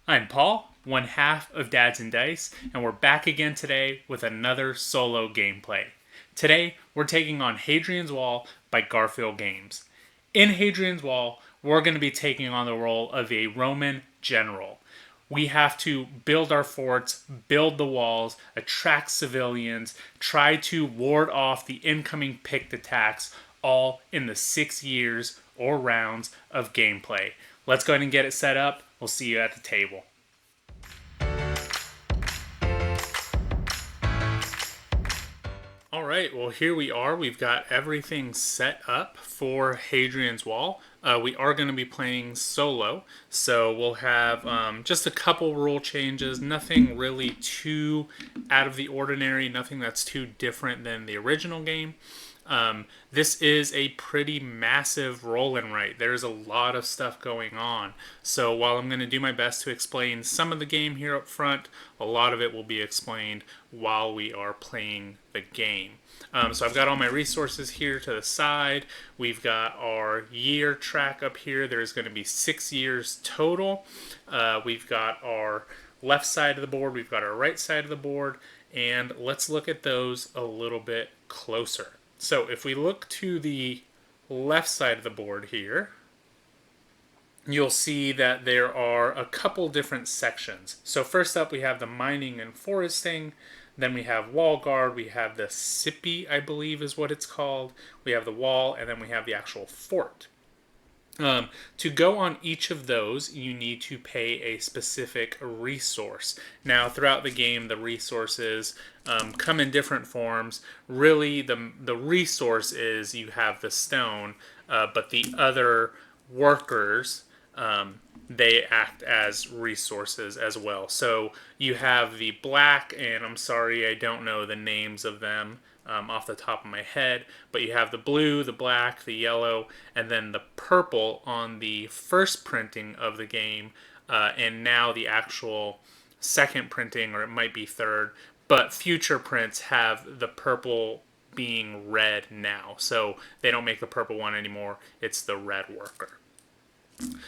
I'm Paul, one half of Dads and Dice, and we're back again today with another solo gameplay. Today, we're taking on Hadrian's Wall by Garphill Games. In Hadrian's Wall, we're going to be taking on the role of a Roman general. We have to build our forts, build the walls, attract civilians, try to ward off the incoming Pict attacks, all in the 6 years or rounds of gameplay. Let's go ahead and get it set up. We'll see you at the table. All right, well, here we are. We've got everything set up for Hadrian's Wall. We are going to be playing solo, so we'll have just a couple rule changes. Nothing really too out of the ordinary, nothing that's too different than the original game. This is a pretty massive roll and write. There's a lot of stuff going on. So while I'm going to do my best to explain some of the game here up front, a lot of it will be explained while we are playing the game. So I've got all my resources here to the side. We've got our year track up here. There's going to be 6 years total. We've got our left side of the board. We've got our right side of the board. And let's look at those a little bit closer. So if we look to the left side of the board here, you'll see that there are a couple different sections. So first up, we have the mining and foresting. Then we have wall guard. We have the cippi, I believe is what it's called. We have the wall, and then we have the actual fort. To go on each of those, you need to pay a specific resource. Now, throughout the game, the resources come in different forms. Really, the resource is you have the stone, but the other workers, they act as resources as well. So you have the black, and I'm sorry, I don't know the names of them off the top of my head, but you have the blue, the black, the yellow, and then the purple on the first printing of the game, and now the actual second printing, or it might be third, but future prints have the purple being red now, so they don't make the purple one anymore, it's the red worker.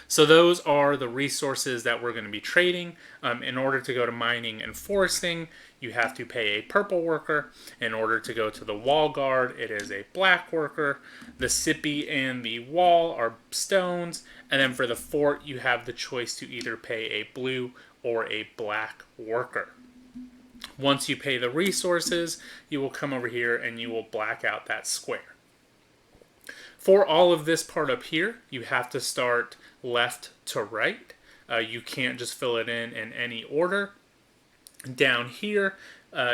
So those are the resources that we're going to be trading. In order to go to mining and foresting, you have to pay a purple worker. In order to go to the wall guard, it is a black worker. The cippi and the wall are stones. And then for the fort, you have the choice to either pay a blue or a black worker. Once you pay the resources, you will come over here and you will black out that square. For all of this part up here, you have to start left to right. You can't just fill it in any order. Down here,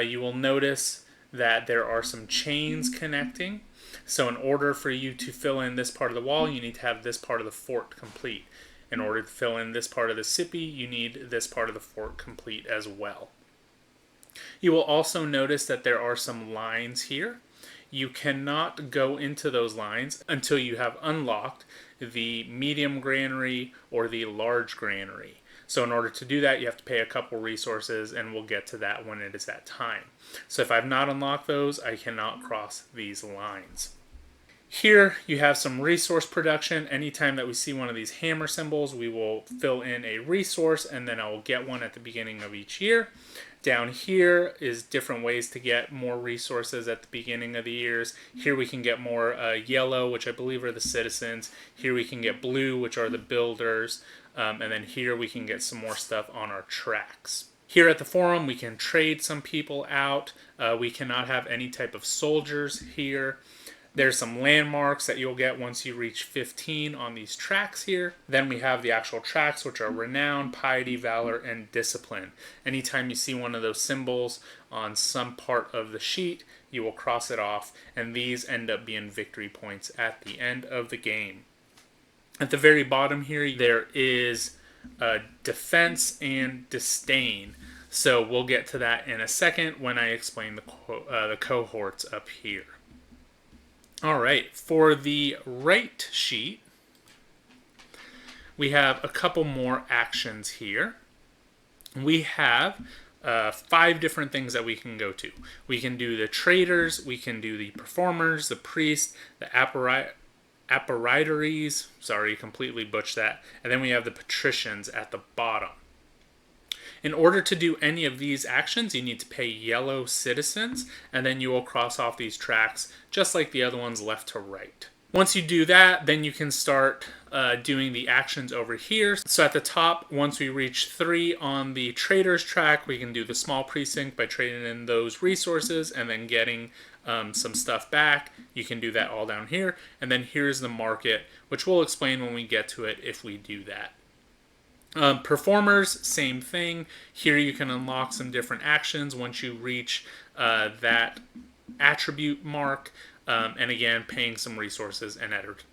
you will notice that there are some chains connecting. So in order for you to fill in this part of the wall, you need to have this part of the fort complete. In order to fill in this part of the cippi, you need this part of the fort complete as well. You will also notice that there are some lines here. You cannot go into those lines until you have unlocked the medium granary or the large granary. So in order to do that, you have to pay a couple resources, and we'll get to that when it is that time. So if I've not unlocked those, I cannot cross these lines. Here you have some resource production. Anytime that we see one of these hammer symbols, we will fill in a resource, and then I will get one at the beginning of each year. Down here is different ways to get more resources at the beginning of the years. Here we can get more yellow, which I believe are the citizens. Here we can get blue, which are the builders. And then here we can get some more stuff on our tracks. Here at the forum, we can trade some people out. We cannot have any type of soldiers here. There's some landmarks that you'll get once you reach 15 on these tracks here. Then we have the actual tracks, which are renown, piety, valor, and discipline. Anytime you see one of those symbols on some part of the sheet, you will cross it off, and these end up being victory points at the end of the game. At the very bottom here, there is defense and disdain. So we'll get to that in a second when I explain the cohorts up here. All right, for the right sheet, we have a couple more actions here. We have 5 different things that we can go to. We can do the traders, we can do the performers, the priests, the apparitories, sorry, completely butchered that, and then we have the patricians at the bottom. In order to do any of these actions, you need to pay yellow citizens, and then you will cross off these tracks just like the other ones left to right. Once you do that, then you can start doing the actions over here. So at the top, once we reach 3 on the traders track, we can do the small precinct by trading in those resources and then getting some stuff back. You can do that all down here. And then here's the market, which we'll explain when we get to it if we do that. Performers, same thing. Here you can unlock some different actions once you reach that attribute mark. And again, paying some resources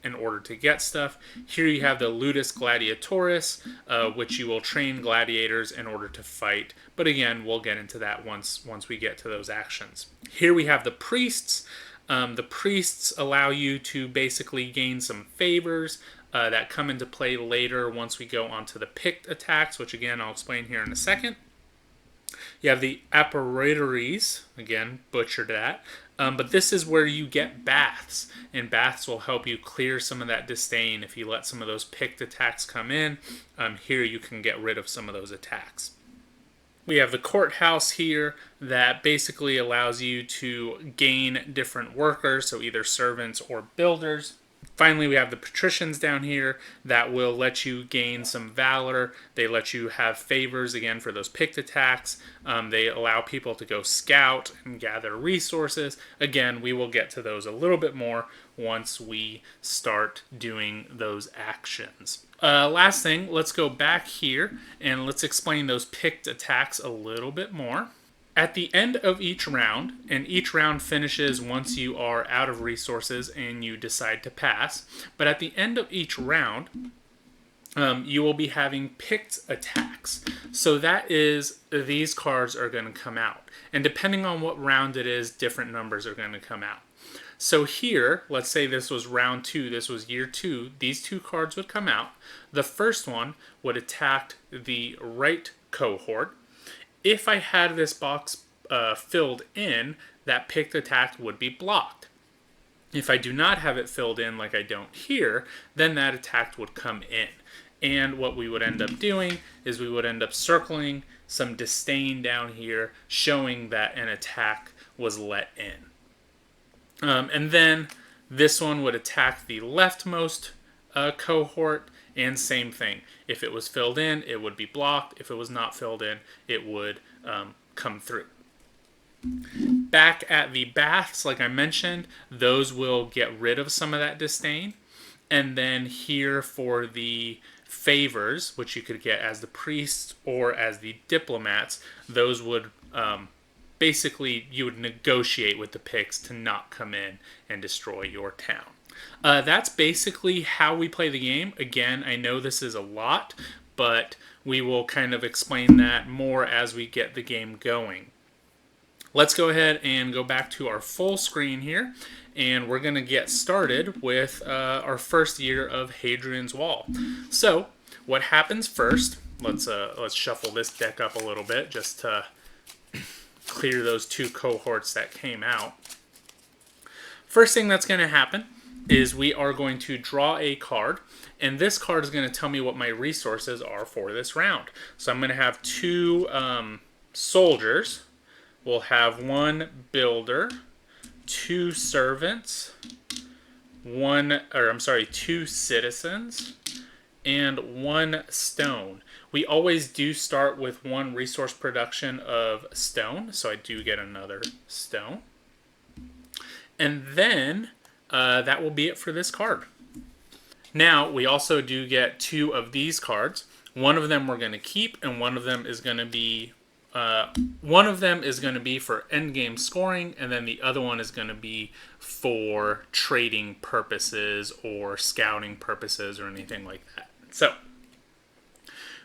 in order to get stuff. Here you have the Ludus Gladiatoris, which you will train gladiators in order to fight. But again, we'll get into that once we get to those actions. Here we have the priests. The priests allow you to basically gain some favors that come into play later once we go on to the Pict attacks, which again, I'll explain here in a second. You have the apparatories, again, butchered that. But this is where you get baths, and baths will help you clear some of that disdain. If you let some of those Pict attacks come in, here you can get rid of some of those attacks. We have the courthouse here that basically allows you to gain different workers, so either servants or builders. Finally, we have the patricians down here that will let you gain some valor. They let you have favors, again, for those Pict attacks. They allow people to go scout and gather resources. Again, we will get to those a little bit more once we start doing those actions. Last thing, let's go back here and let's explain those Pict attacks a little bit more. At the end of each round, and each round finishes once you are out of resources and you decide to pass, but at the end of each round, you will be having Pict attacks. So that is, these cards are going to come out. And depending on what round it is, different numbers are going to come out. So here, let's say this was round 2, this was year 2, these 2 cards would come out. The first one would attack the right cohort. If I had this box filled in, that Pict attack would be blocked. If I do not have it filled in like I don't here, then that attack would come in. And what we would end up doing is we would end up circling some disdain down here, showing that an attack was let in. And then this one would attack the leftmost cohort. And same thing. If it was filled in, it would be blocked. If it was not filled in, it would come through. Back at the baths, like I mentioned, those will get rid of some of that disdain. And then here for the favors, which you could get as the priests or as the diplomats, those would basically, you would negotiate with the Picts to not come in and destroy your town. That's basically how we play the game. Again, I know this is a lot, but we will kind of explain that more as we get the game going. Let's go ahead and go back to our full screen here, and we're going to get started with our first year of Hadrian's Wall. So, what happens first? Let's shuffle this deck up a little bit just to clear those 2 cohorts that came out. First thing that's going to happen is we are going to draw a card, and this card is going to tell me what my resources are for this round. So I'm going to have 2 soldiers. We'll have 1 builder, 2 servants, 2 citizens, and 1 stone. We always do start with 1 resource production of stone, so I do get another stone. And then that will be it for this card. Now, we also do get 2 of these cards. One of them we're going to keep, and one of them is going to be for endgame scoring, and then the other one is going to be for trading purposes or scouting purposes or anything like that. So,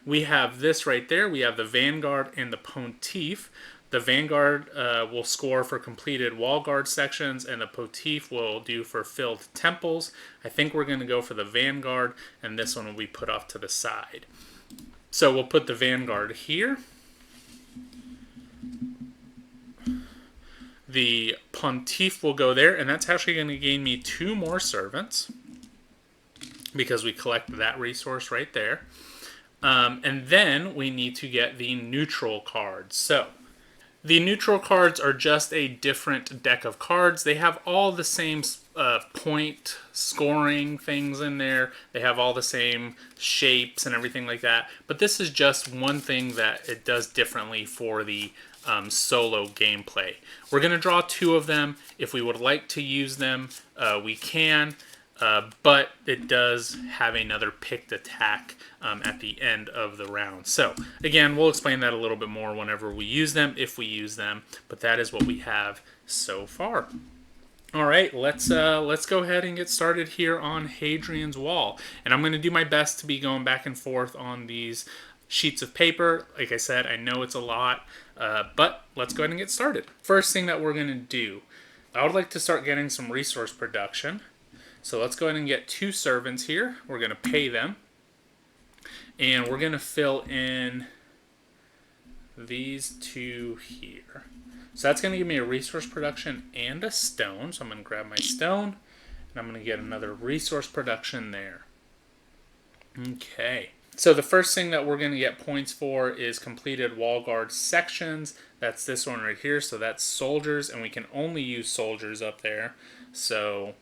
we have this right there. We have the Vanguard and the Pontiff. The Vanguard will score for completed wall guard sections, and the Pontiff will do for filled temples. I think we're going to go for the Vanguard, and this one will be put off to the side. So we'll put the Vanguard here. The Pontiff will go there, and that's actually going to gain me 2 more servants because we collected that resource right there. And then we need to get the neutral cards. So the neutral cards are just a different deck of cards. They have all the same point scoring things in there. They have all the same shapes and everything like that. But this is just one thing that it does differently for the solo gameplay. We're going to draw 2 of them. If we would like to use them, we can. But it does have another picked attack at the end of the round. So again, we'll explain that a little bit more whenever we use them, if we use them. But that is what we have so far. All right, let's go ahead and get started here on Hadrian's Wall. And I'm going to do my best to be going back and forth on these sheets of paper. Like I said, I know it's a lot, but let's go ahead and get started. First thing that we're going to do, I would like to start getting some resource production. So let's go ahead and get 2 servants here. We're going to pay them. And we're going to fill in these 2 here. So that's going to give me a resource production and a stone. So I'm going to grab my stone, and I'm going to get another resource production there. Okay. So the first thing that we're going to get points for is completed wall guard sections. That's this one right here. So that's soldiers, and we can only use soldiers up there. So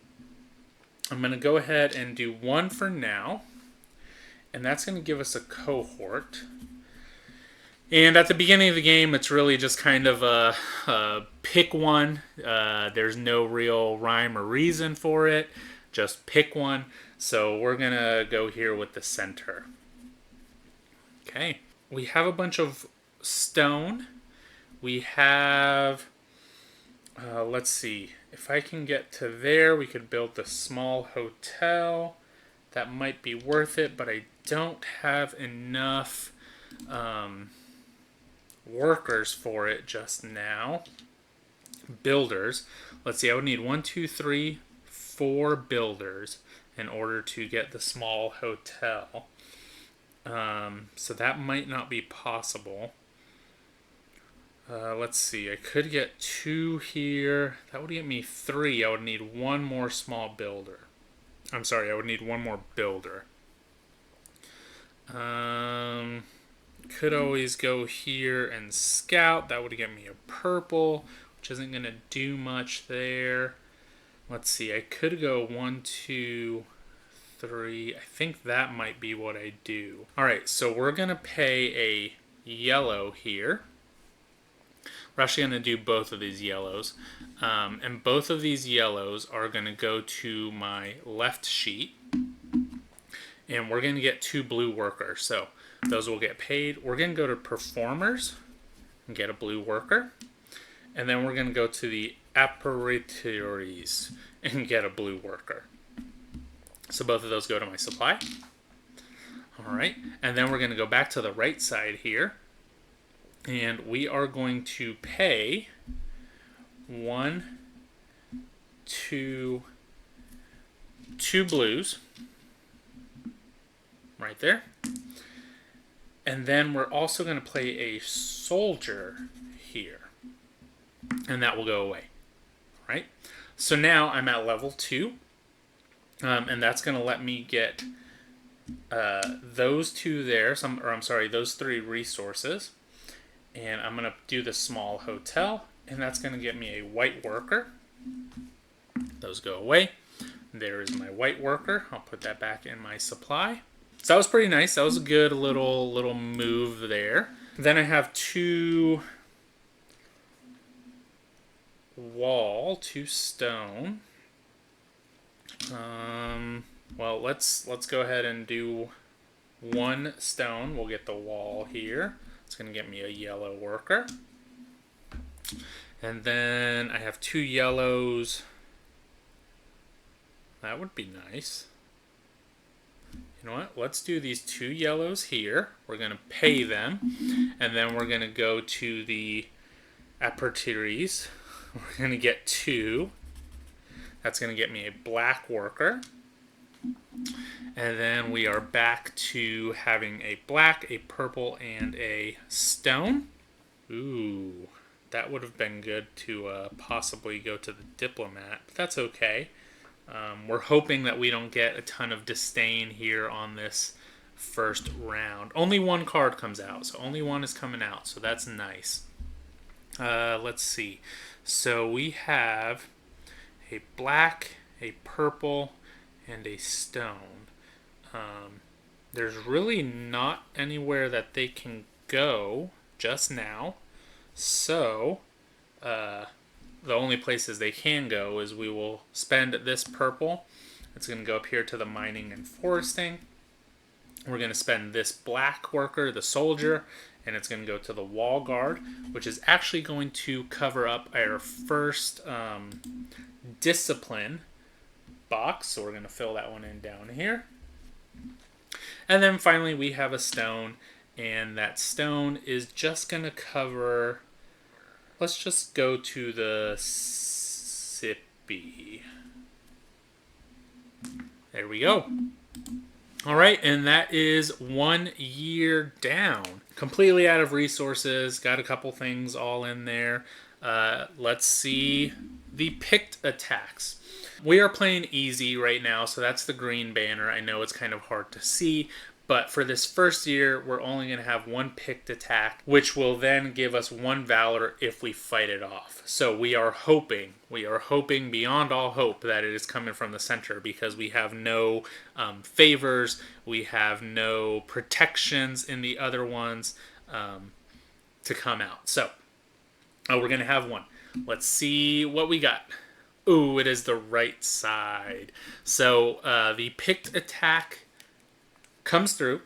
I'm going to go ahead and do 1 for now, and that's going to give us a cohort. And at the beginning of the game, it's really just kind of a pick one. There's no real rhyme or reason for it. Just pick one. So we're going to go here with the center. Okay. We have a bunch of stone. We have, let's see. If I can get to there, we could build the small hotel. That might be worth it, but I don't have enough workers for it just now. Builders. Let's see, I would need 1, 2, 3, 4 builders in order to get the small hotel. So that might not be possible. Let's see, I could get 2 here. That would get me 3. I would need 1 more small builder. I'm sorry, I would need 1 more builder. Could always go here and scout. That would get me a purple, which isn't going to do much there. Let's see, I could go 1, 2, 3. I think that might be what I do. Alright, so we're going to pay a yellow here. We're actually going to do both of these yellows. And both of these yellows are going to go to my left sheet. And we're going to get 2 blue workers. So those will get paid. We're going to go to performers and get a blue worker. And then we're going to go to the apparatories and get a blue worker. So both of those go to my supply. All right. And then we're going to go back to the right side here. And we are going to pay 1, 2 blues right there. And then we're also going to play a soldier here. And that will go away. All right. So now I'm at level 2. And that's going to let me get those 2 there. Those 3 resources. And I'm going to do the small hotel, and that's going to get me a white worker. Those go away. There is my white worker. I'll put that back in my supply. So that was pretty nice. That was a good little move there. Then I have 2 wall, 2 stone. Well, let's go ahead and do 1 stone. We'll get the wall here. It's going to get me a yellow worker. And then I have 2 yellows. That would be nice. You know what? Let's do these 2 yellows here. We're going to pay them. And then we're going to go to the apparatories. We're going to get 2. That's going to get me a black worker. And then we are back to having a black, a purple, and a stone. Ooh, that would have been good to possibly go to the diplomat, but that's okay. We're hoping that we don't get a ton of disdain here on this first round. Only one card comes out, so only one is coming out, so that's nice. Let's see. So we have a black, a purple, and a stone. There's really not anywhere that they can go just now. So, the only places they can go is we will spend this purple. It's going to go up here to the mining and foresting. We're going to spend this black worker, the soldier, and it's going to go to the wall guard, which is actually going to cover up our first discipline box. So we're going to fill that one in down here. And then finally we have a stone, and that stone is just going to cover... Let's just go to the sippy. There we go. All right, and that is 1 year down. Completely out of resources. Got a couple things all in there. Let's see the Pict attacks. We are playing easy right now, so that's the green banner. I know it's kind of hard to see, but for this first year, we're only going to have 1 Pict attack, which will then give us 1 valor if we fight it off. So we are hoping beyond all hope that it is coming from the center, because we have no favors, we have no protections in the other ones to come out. So we're going to have 1. Let's see what we got. Ooh, it is the right side. So the Pict attack comes through,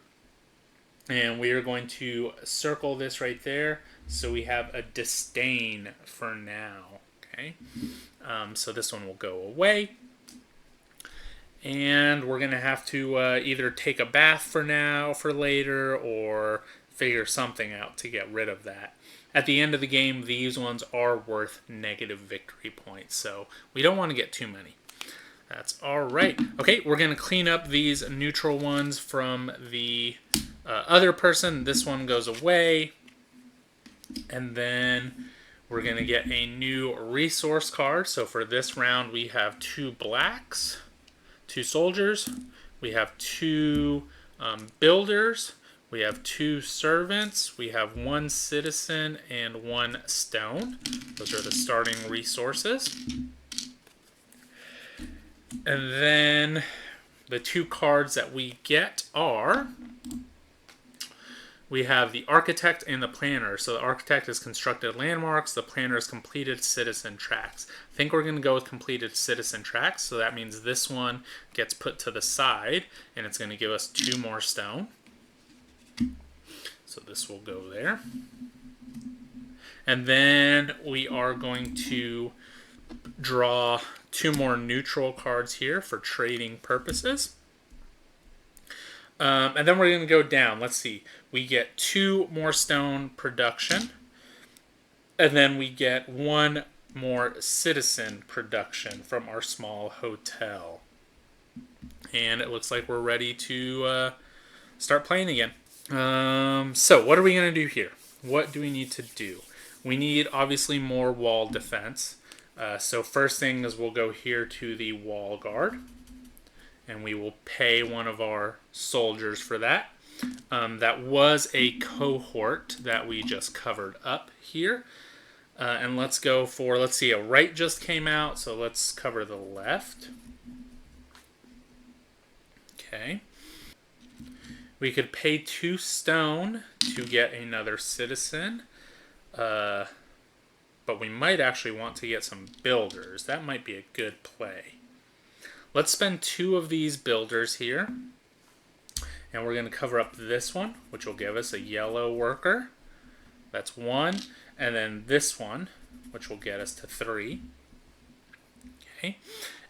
and we are going to circle this right there, so we have a disdain for now. Okay, so this one will go away, and we're gonna have to either take a bath for now, for later, or figure something out to get rid of that. At the end of the game, these ones are worth negative victory points, so we don't want to get too many. That's all right. Okay, we're going to clean up these neutral ones from the other person. This one goes away. And then we're going to get a new resource card. So for this round, we have 2 blacks, 2 soldiers. We have 2 builders. We have 2 servants. We have 1 citizen and 1 stone. Those are the starting resources. And then the 2 cards that we get are, we have the architect and the planner. So the architect has constructed landmarks, the planner has completed citizen tracks. I think we're going to go with completed citizen tracks, so that means this one gets put to the side, and it's going to give us 2 more stone. So this will go there. And then we are going to draw 2 more neutral cards here for trading purposes. And then we're going to go down. Let's see. We get 2 more stone production. And then we get 1 more citizen production from our small hotel. And it looks like we're ready to start playing again. So what are we going to do here? What do we need to do? We need, obviously, more wall defense. So first thing is we'll go here to the wall guard, and we will pay 1 of our soldiers for that. That was a cohort that we just covered up here. And let's go for, let's see, a right just came out, so let's cover the left. Okay. We could pay 2 stone to get another citizen. But we might actually want to get some builders. That might be a good play. Let's spend 2 of these builders here. And we're going to cover up this one, which will give us a yellow worker. That's 1. And then this one, which will get us to 3. Okay.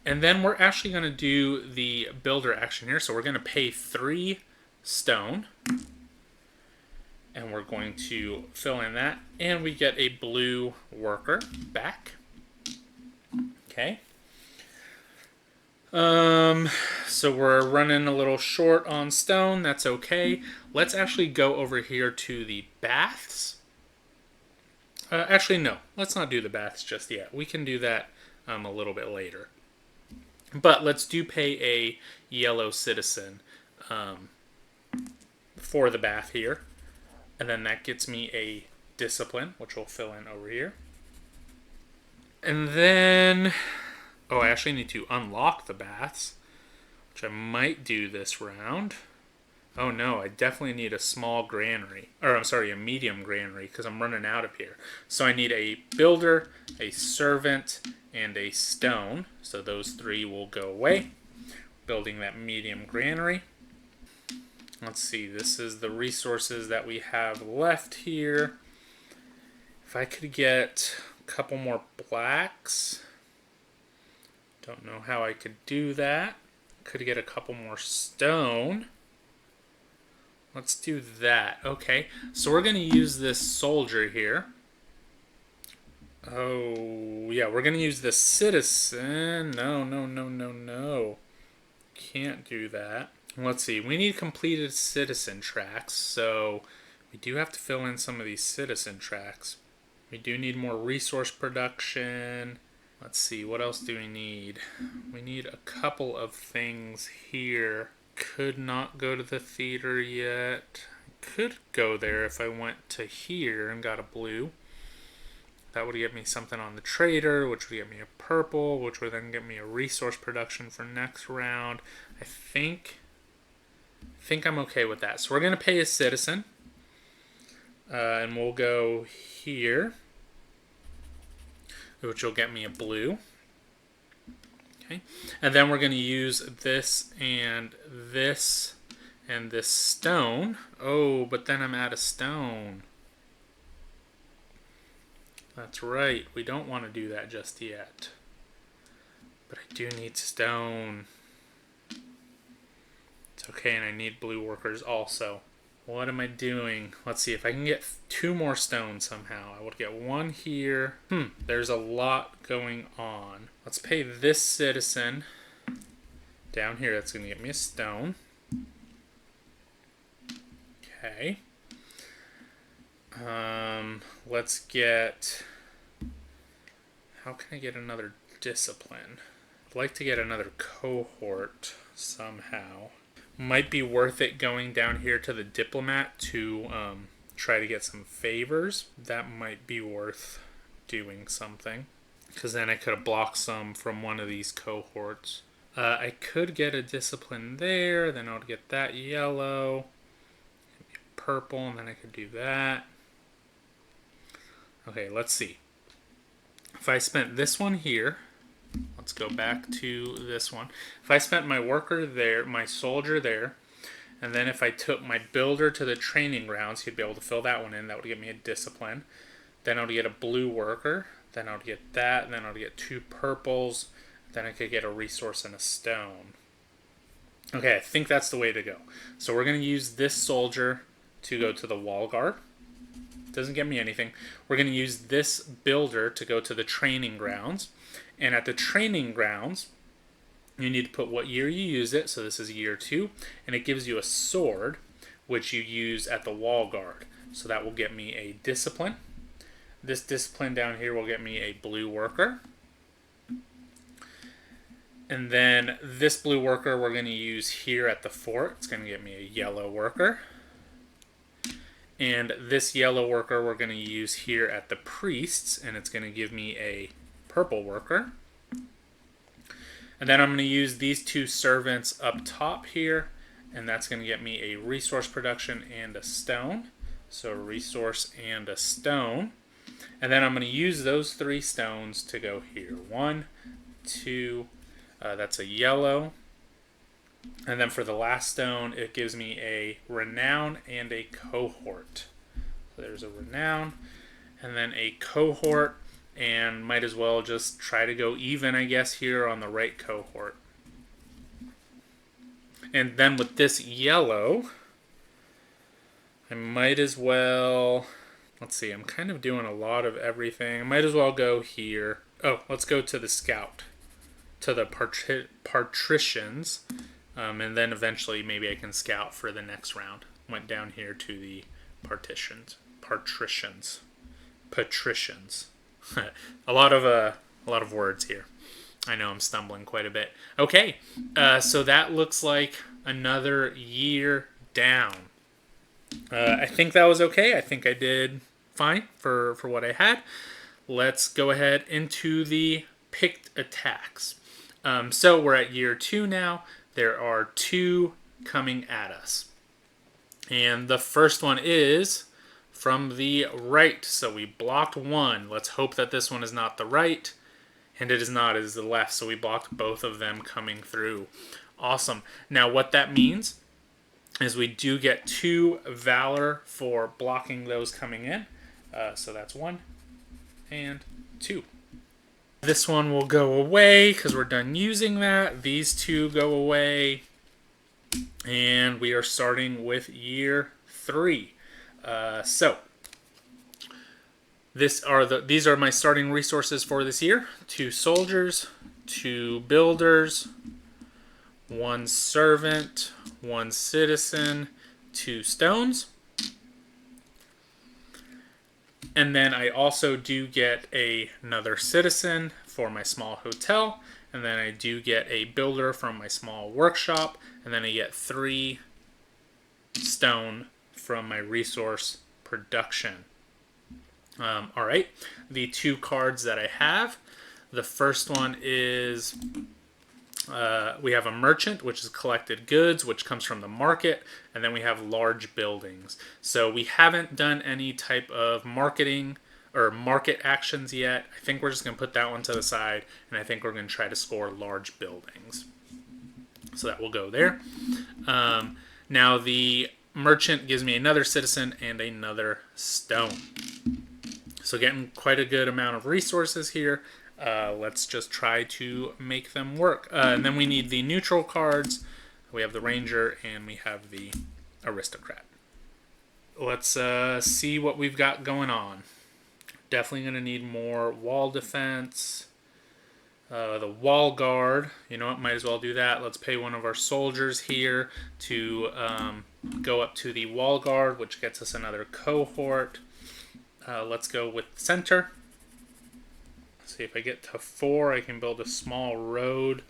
And then we're actually going to do the builder action here. So we're going to pay 3 stone. And we're going to fill in that. And we get a blue worker back. Okay. So we're running a little short on stone. That's okay. Let's actually go over here to the baths. Actually, no. Let's not do the baths just yet. We can do that a little bit later. But let's do pay a yellow citizen for the bath here. And then that gets me a discipline, which we'll fill in over here. And then, oh, I actually need to unlock the baths, which I might do this round. Oh no, I definitely need a small granary, or I'm sorry, a medium granary, because I'm running out of here. So I need a builder, a servant, and a stone. So those 3 will go away. Building that medium granary. Let's see, this is the resources that we have left here. If I could get a couple more blacks. Don't know how I could do that. Could get a couple more stone. Let's do that. Okay, so we're going to use this soldier here. Oh, yeah, we're going to use the citizen. No. Can't do that. Let's see, we need completed citizen tracks, so we do have to fill in some of these citizen tracks. We do need more resource production. Let's see, what else do we need? We need a couple of things here. Could not go to the theater yet. Could go there if I went to here and got a blue. That would get me something on the trader, which would get me a purple, which would then get me a resource production for next round. I think I'm okay with that. So we're going to pay a citizen. And we'll go here, which will get me a blue. Okay. And then we're going to use this and this stone. Oh, but then I'm out of stone. That's right. We don't want to do that just yet. But I do need stone. It's okay, and I need blue workers also. What am I doing? Let's see if I can get 2 more stones somehow. I would get 1 here. There's a lot going on. Let's pay this citizen down here. That's going to get me a stone. Okay. Let's get... How can I get another discipline? I'd like to get another cohort somehow. Might be worth it going down here to the diplomat to try to get some favors. That might be worth doing something, because then I could have blocked some from one of these cohorts. I could get a discipline there, then I would get that yellow, purple, and then I could do that. Okay, let's see. If I spent this one here, let's go back to this one. If I spent my worker there, my soldier there, and then if I took my builder to the training grounds, he'd be able to fill that one in. That would give me a discipline. Then I would get a blue worker. Then I would get that. And then I would get 2 purples. Then I could get a resource and a stone. Okay, I think that's the way to go. So we're going to use this soldier to go to the wall guard. Doesn't get me anything. We're going to use this builder to go to the training grounds. And at the training grounds, you need to put what year you use it. So this is year 2. And it gives you a sword, which you use at the wall guard. So that will get me a discipline. This discipline down here will get me a blue worker. And then this blue worker we're going to use here at the fort. It's going to get me a yellow worker. And this yellow worker we're going to use here at the priests. And it's going to give me a purple worker. And then I'm going to use these 2 servants up top here. And that's going to get me a resource production and a stone. So a resource and a stone. And then I'm going to use those 3 stones to go here. 1, 2, that's a yellow. And then for the last stone, it gives me a renown and a cohort. So there's a renown and then a cohort. And might as well just try to go even, I guess, here on the right cohort. And then with this yellow, I might as well... Let's see, I'm kind of doing a lot of everything. I might as well go here. Oh, let's go to the scout. To the patricians. And then eventually maybe I can scout for the next round. Went down here to the patricians. Patricians. a lot of words here. I know I'm stumbling quite a bit. Okay, so that looks like another year down. I think that was okay. I think I did fine for what I had. Let's go ahead into the Pict attacks. So we're at year 2 now. There are 2 coming at us. And the first one is from the right. So we blocked 1. Let's hope that this one is not the right. And it is not, it is the left. So we blocked both of them coming through. Awesome. Now what that means is we do get 2 valor for blocking those coming in. So that's 1 and 2. This one will go away because we're done using that. These 2 go away. And we are starting with year 3. So these are my starting resources for this year. 2 soldiers, 2 builders, 1 servant, 1 citizen, 2 stones. And then I also do get another citizen for my small hotel. And then I do get a builder from my small workshop. And then I get 3 stone from my resource production. All right, the 2 cards that I have. The first one is we have a merchant, which is collected goods, which comes from the market, and then we have large buildings. So we haven't done any type of marketing or market actions yet. I think we're just going to put that one to the side, and I think we're going to try to score large buildings. So that will go there. Now the merchant gives me another citizen and another stone. So getting quite a good amount of resources here. Let's just try to make them work. And then we need the neutral cards. We have the ranger and we have the aristocrat. Let's see what we've got going on. Definitely going to need more wall defense. The wall guard, you know what, might as well do that. Let's pay one of our soldiers here to go up to the wall guard, which gets us another cohort. Let's go with center. See if I get to 4, I can build a small road,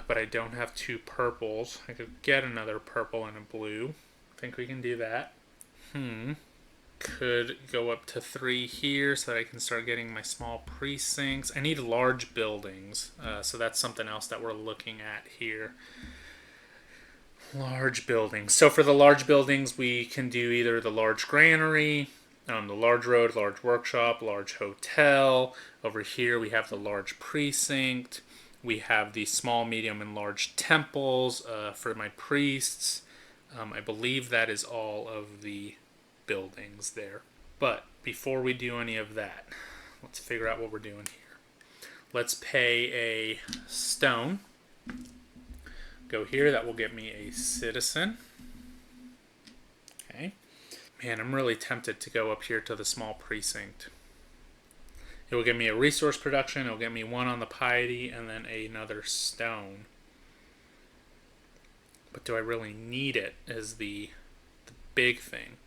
but I don't have 2 purples. I could get another purple and a blue. I think we can do that. Could go up to 3 here so that I can start getting my small precincts. I need large buildings, so that's something else that we're looking at here. Large buildings. So for the large buildings, we can do either the large granary, the large road, large workshop, large hotel. Over here we have the large precinct. We have the small, medium, and large temples for my priests. I believe that is all of the buildings there. But before we do any of that, let's figure out what we're doing here. Let's pay a stone. Go here. That will get me a citizen. Okay. Man, I'm really tempted to go up here to the small precinct. It will give me a resource production. It will get me 1 on the piety and then another stone. But do I really need it is the big thing.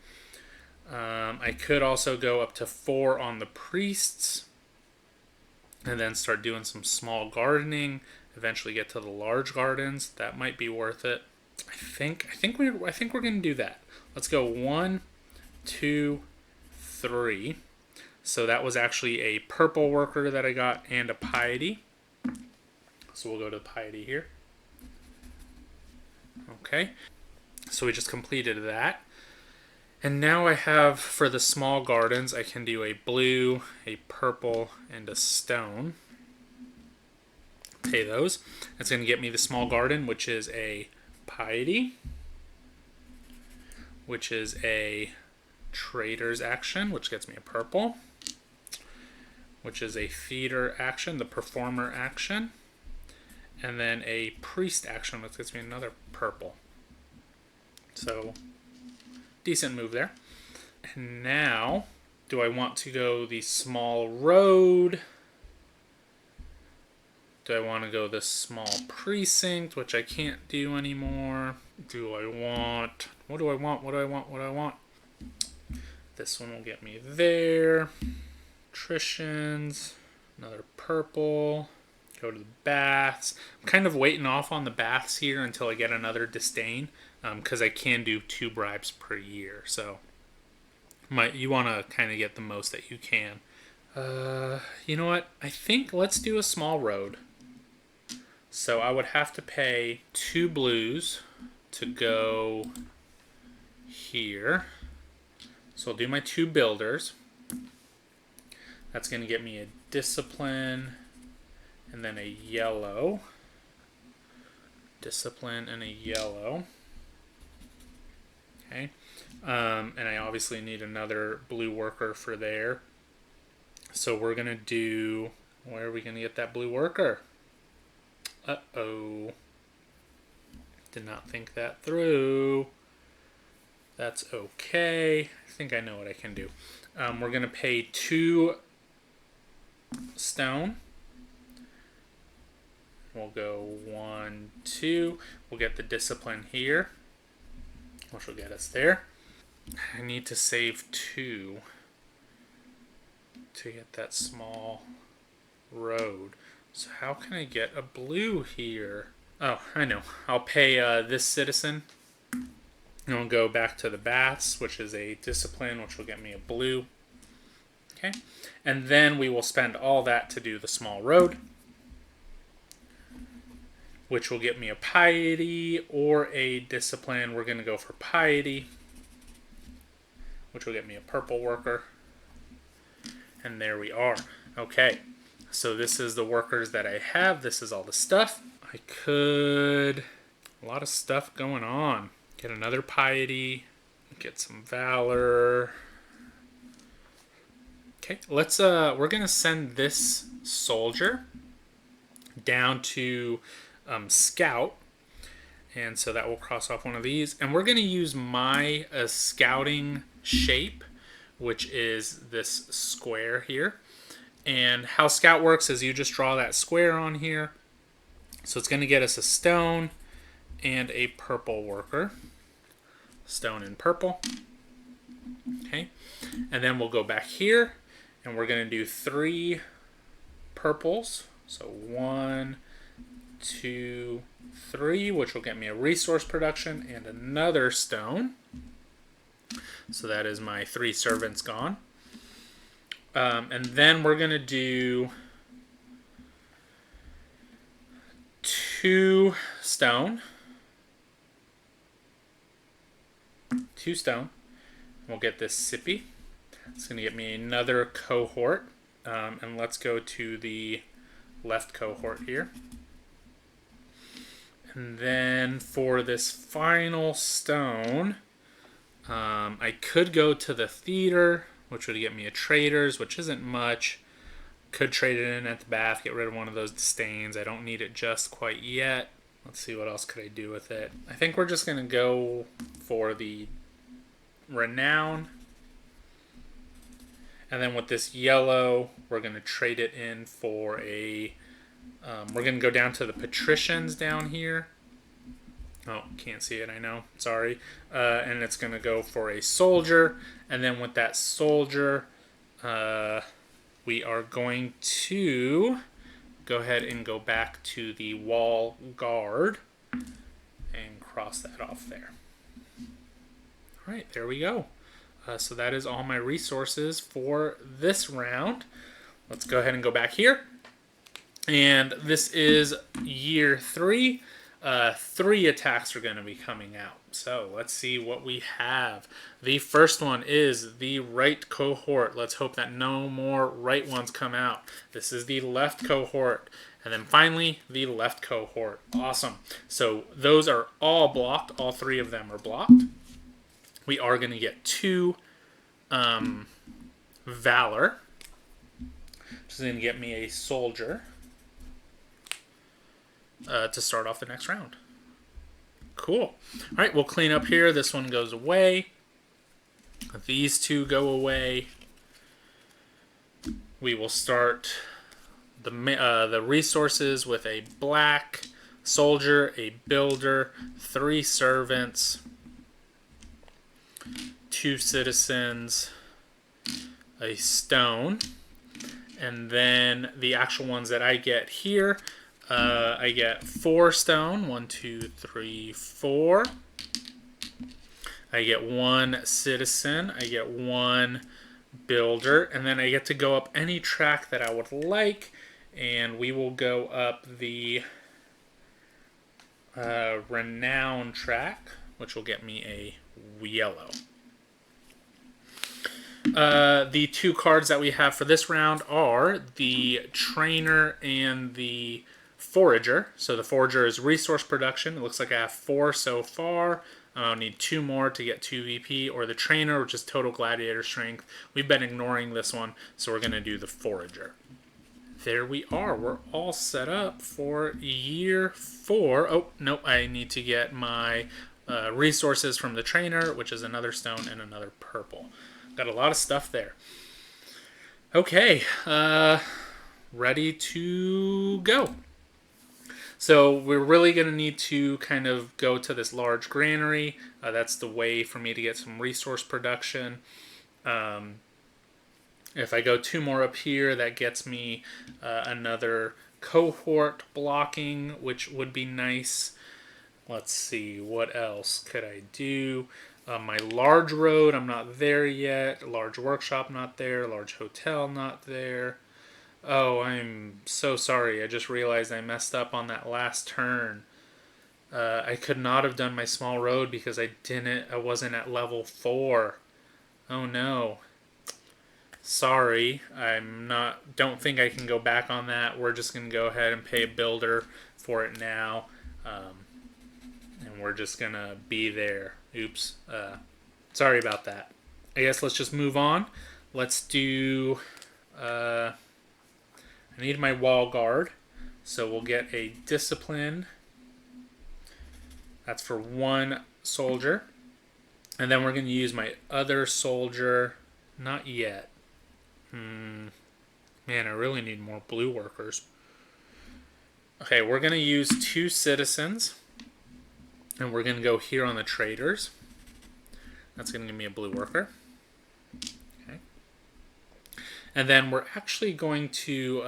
I could also go up to 4 on the priests and then start doing some small gardening. Eventually get to the large gardens. That might be worth it. I think we're going to do that. Let's go 1, 2, 3. So that was actually a purple worker that I got and a piety. So we'll go to piety here. Okay. So we just completed that. And now I have, for the small gardens, I can do a blue, a purple, and a stone. Pay those. That's going to get me the small garden, which is a piety, which is a trader's action, which gets me a purple, which is a theater action, the performer action, and then a priest action, which gets me another purple. So decent move there. And now, do I want to go the small road? Do I want to go the small precinct, which I can't do anymore? What do I want? What do I want? This one will get me there. Patricians, another purple. Go to the baths. I'm kind of waiting off on the baths here until I get another disdain. because I can do 2 bribes per year. So you want to kind of get the most that you can. You know what? I think let's do a small road. So I would have to pay 2 blues to go here. So I'll do my 2 builders. That's going to get me a discipline and then a yellow. Discipline and a yellow. Okay. And I obviously need another blue worker for there. So we're going to do... Where are we going to get that blue worker? Uh-oh. Did not think that through. That's okay. I think I know what I can do. We're going to pay 2 stone. We'll go 1, 2. We'll get the discipline here, which will get us there. I need to save 2 to get that small road. So how can I get a blue here? Oh, I know. I'll pay this citizen. And we'll go back to the baths, which is a discipline, which will get me a blue. Okay. And then we will spend all that to do the small road, which will get me a piety or a discipline. We're going to go for piety, which will get me a purple worker. And there we are. Okay. So this is the workers that I have. This is all the stuff. I could... A lot of stuff going on. Get another piety. Get some valor. Okay, let's we're gonna send this soldier down to scout, and so that will cross off one of these. And we're gonna use my scouting shape, which is this square here. And how scout works is you just draw that square on here. So it's going to get us a stone and a purple worker. Stone and purple. Okay. And then we'll go back here and we're going to do 3 purples. So 1, 2, 3, which will get me a resource production and another stone. So that is my 3 servants gone. And then we're going to do 2 stone. 2 stone. We'll get this sippy. It's going to get me another cohort. And let's go to the left cohort here. And then for this final stone, I could go to the theater, which would get me a traders, which isn't much. Could trade it in at the bath, get rid of one of those disdains. I don't need it just quite yet. Let's see, what else could I do with it? I think we're just going to go for the renown. And then with this yellow, we're going to trade it in for a... we're going to go down to the patricians down here. Oh, can't see it, I know. Sorry. And it's going to go for a soldier. And then with that soldier, we are going to go ahead and go back to the wall guard and cross that off there. All right, there we go. So that is all my resources for this round. Let's go ahead and go back here. And this is year 3. 3 attacks are going to be coming out. So let's see what we have. The first one is the right cohort. Let's hope that no more right ones come out. This is the left cohort. And then finally, the left cohort. Awesome. So those are all blocked. All 3 of them are blocked. We are going to get 2 valor, which is going to get me a soldier to start off the next round. Cool. All right, we'll clean up here. This one goes away. These 2 go away. We will start the resources with a black soldier, a builder, 3 servants, 2 citizens, a stone, and then the actual ones that I get here, I get 4 stone, 1, 2, 3, 4, I get 1 citizen, I get 1 builder, and then I get to go up any track that I would like, and we will go up the renown track, which will get me a yellow. The 2 cards that we have for this round are the trainer and the forager. So the forager is resource production. It looks like I have 4 so far. I'll need 2 more to get 2 VP, or the trainer, which is total gladiator strength. We've been ignoring this one, so we're going to do the forager. There we are. We're all set up for year 4. Oh, no, I need to get my resources from the trainer, which is another stone and another purple. Got a lot of stuff there. Okay, ready to go. So we're really going to need to kind of go to this large granary. That's the way for me to get some resource production. If I go 2 more up here, that gets me another cohort blocking, which would be nice. Let's see, what else could I do? My large road, I'm not there yet. Large workshop, not there. Large hotel, not there. Oh, I'm so sorry. I just realized I messed up on that last turn. I could not have done my small road because I wasn't at level 4. Oh no. Sorry. Don't think I can go back on that. We're just going to go ahead and pay a builder for it now. And we're just going to be there. Oops. Sorry about that. I guess let's just move on. Let's do... I need my wall guard. So we'll get a discipline. That's for 1 soldier. And then we're going to use my other soldier. Not yet. Man, I really need more blue workers. Okay, we're going to use 2 citizens. And we're going to go here on the traders. That's going to give me a blue worker. Okay. And then we're actually going to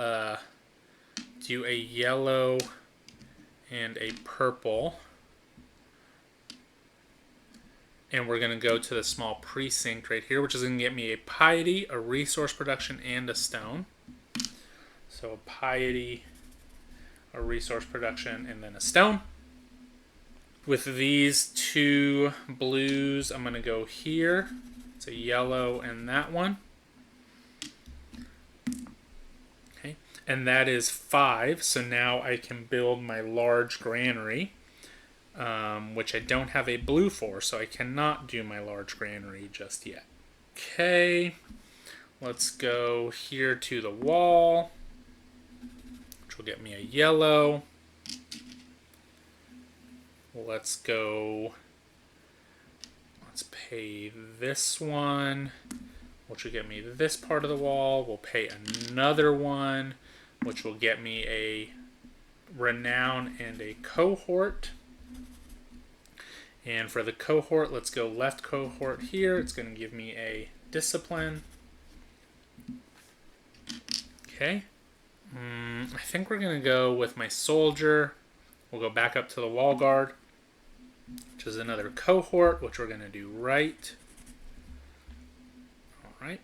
do a yellow and a purple. And we're going to go to the small precinct right here, which is going to get me a piety, a resource production, and a stone. So a piety, a resource production, and then a stone. With these 2 blues, I'm going to go here. It's a yellow and that one. Okay, and that is 5. So now I can build my large granary, which I don't have a blue for, so I cannot do my large granary just yet. Okay, let's go here to the wall, which will get me a yellow. Let's go, let's pay this one, which will get me this part of the wall. We'll pay another one, which will get me a renown and a cohort. And for the cohort, let's go left cohort here. It's going to give me a discipline. Okay. I think we're going to go with my soldier. We'll go back up to the wall guard, which is another cohort, which we're going to do right. All right.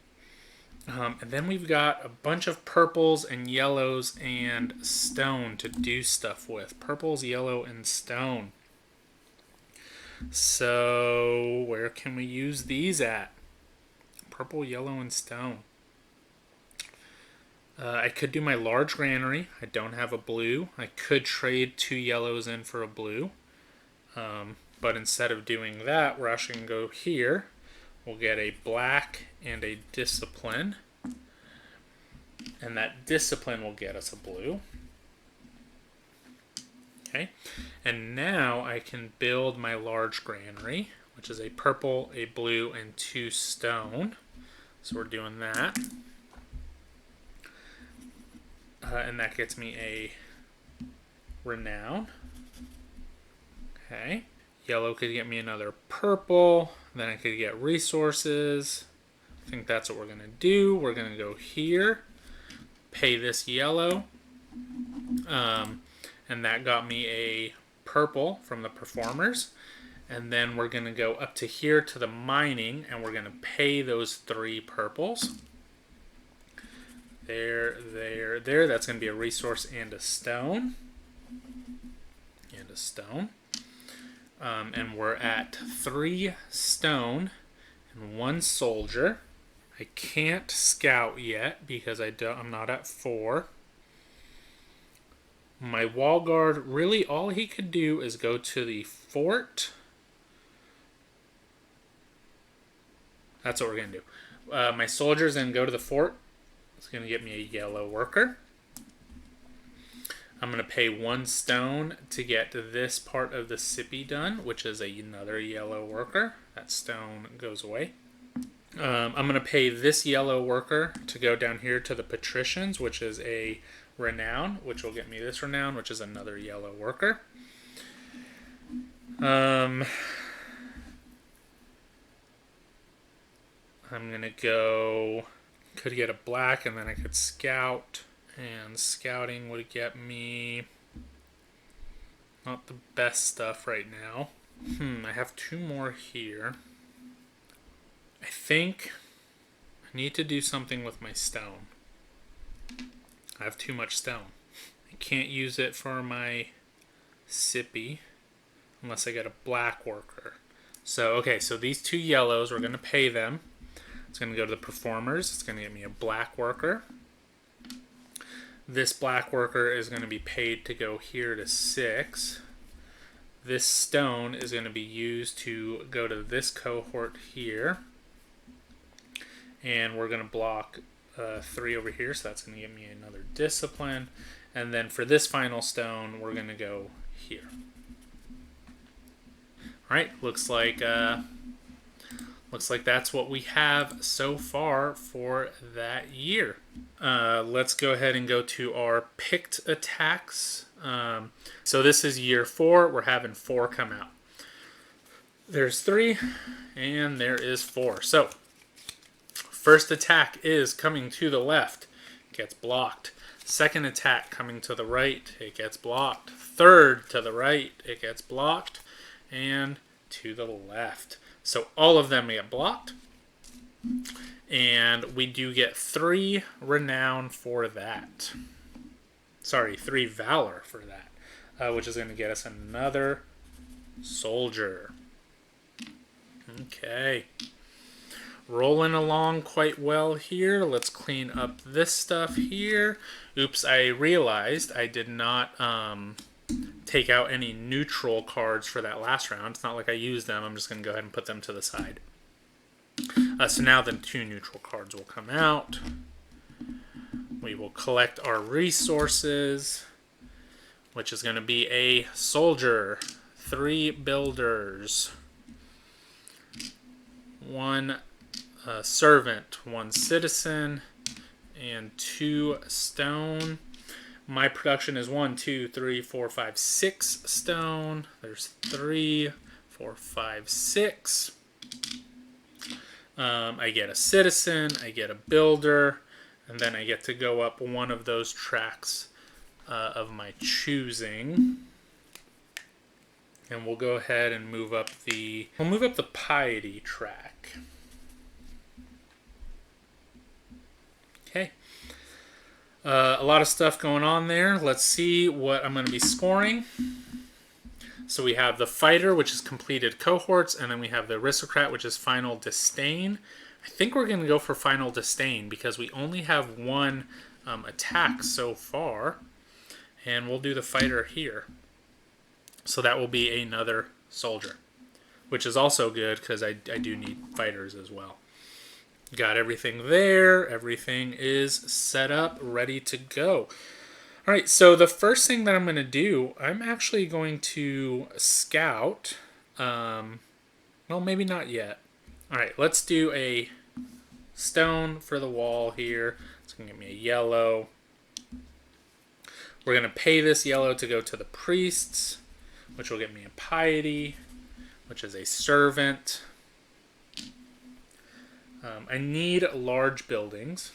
And then we've got a bunch of purples and yellows and stone to do stuff with. Purples, yellow, and stone. So where can we use these at? Purple, yellow, and stone. I could do my large granary. I don't have a blue. I could trade 2 yellows in for a blue. But instead of doing that, we're actually going to go here. We'll get a black and a discipline. And that discipline will get us a blue. Okay. And now I can build my large granary, which is a purple, a blue, and 2 stone. So we're doing that. And that gets me a renown. Okay. Yellow could get me another purple. Then I could get resources. I think that's what we're going to do. We're going to go here. Pay this yellow. And that got me a purple from the performers. And then we're going to go up to here to the mining, and we're going to pay those 3 purples. There. That's going to be a resource and a stone. And we're at 3 stone and 1 soldier. I can't scout yet because I'm not at 4. My wall guard, really all he could do is go to the fort. That's what we're going to do. My soldier's going to go to the fort. It's going to get me a yellow worker. I'm going to pay 1 stone to get this part of the city done, which is another yellow worker. That stone goes away. I'm going to pay this yellow worker to go down here to the patricians, which is a renown, which will get me this renown, which is another yellow worker. I'm going to go... Could get a black, and then I could scout. And scouting would get me not the best stuff right now. I have 2 more here. I think I need to do something with my stone. I have too much stone. I can't use it for my sippy unless I get a black worker. So, okay, so these 2 yellows, we're going to pay them. It's going to go to the performers. It's going to get me a black worker. This black worker is going to be paid to go here to 6. This stone is going to be used to go to this cohort here. And we're going to block 3 over here, so that's going to give me another discipline. And then for this final stone, we're going to go here. Alright, looks like that's what we have so far for that year. Let's go ahead and go to our Pict attacks. So this is year 4. We're having 4 come out. There's 3, and there is 4. So, first attack is coming to the left. Gets blocked. Second attack coming to the right. It gets blocked. Third to the right. It gets blocked. And to the left. So all of them get blocked. And we do get 3 renown for that. Sorry, 3 valor for that. Which is going to get us another soldier. Okay. Rolling along quite well here. Let's clean up this stuff here. Oops, I realized I did not take out any neutral cards for that last round. It's not like I used them. I'm just going to go ahead and put them to the side. So now the 2 neutral cards will come out. We will collect our resources, which is going to be a soldier, 3 builders, 1 servant, 1 citizen, and 2 stone. My production is 1, 2, 3, 4, 5, 6 stone. There's 3, 4, 5, 6. I get a citizen, I get a builder, and then I get to go up one of those tracks of my choosing. And we'll go ahead and move up the piety track. Okay. A lot of stuff going on there. Let's see what I'm going to be scoring. So we have the fighter, which is completed cohorts, and then we have the aristocrat, which is final disdain. I think we're going to go for final disdain because we only have 1 attack so far. And we'll do the fighter here. So that will be another soldier, which is also good because I do need fighters as well. Got everything there. Everything is set up, ready to go. All right, so the first thing that I'm going to do, I'm actually going to scout. Well, maybe not yet. All right, let's do a stone for the wall here. It's going to give me a yellow. We're going to pay this yellow to go to the priests, which will get me a piety, which is a servant. I need large buildings.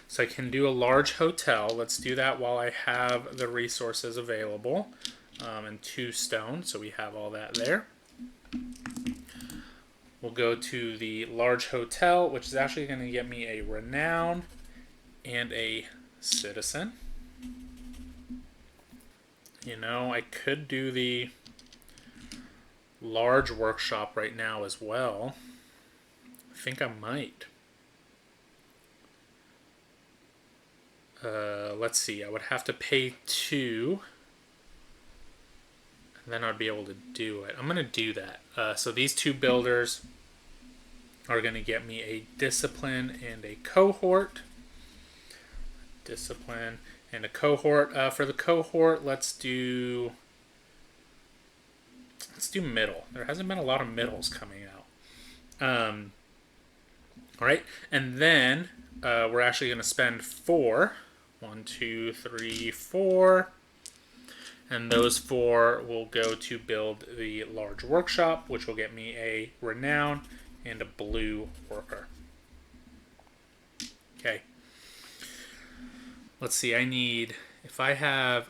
So I can do a large hotel. Let's do that while I have the resources available. and 2 stone, so we have all that there. We'll go to the large hotel, which is actually going to get me a renown and a citizen. You know, I could do the large workshop right now as well. I think I might. Let's see, I would have to pay 2. And then I'd be able to do it. I'm going to do that. So these 2 builders are going to get me a discipline and a cohort. Discipline and a cohort. For the cohort, let's do middle. There hasn't been a lot of middles coming out. All right, and then we're actually going to spend 4. 1, 2, 3, 4. And those 4 will go to build the large workshop, which will get me a renown and a blue worker. Okay. Let's see, I need, if I have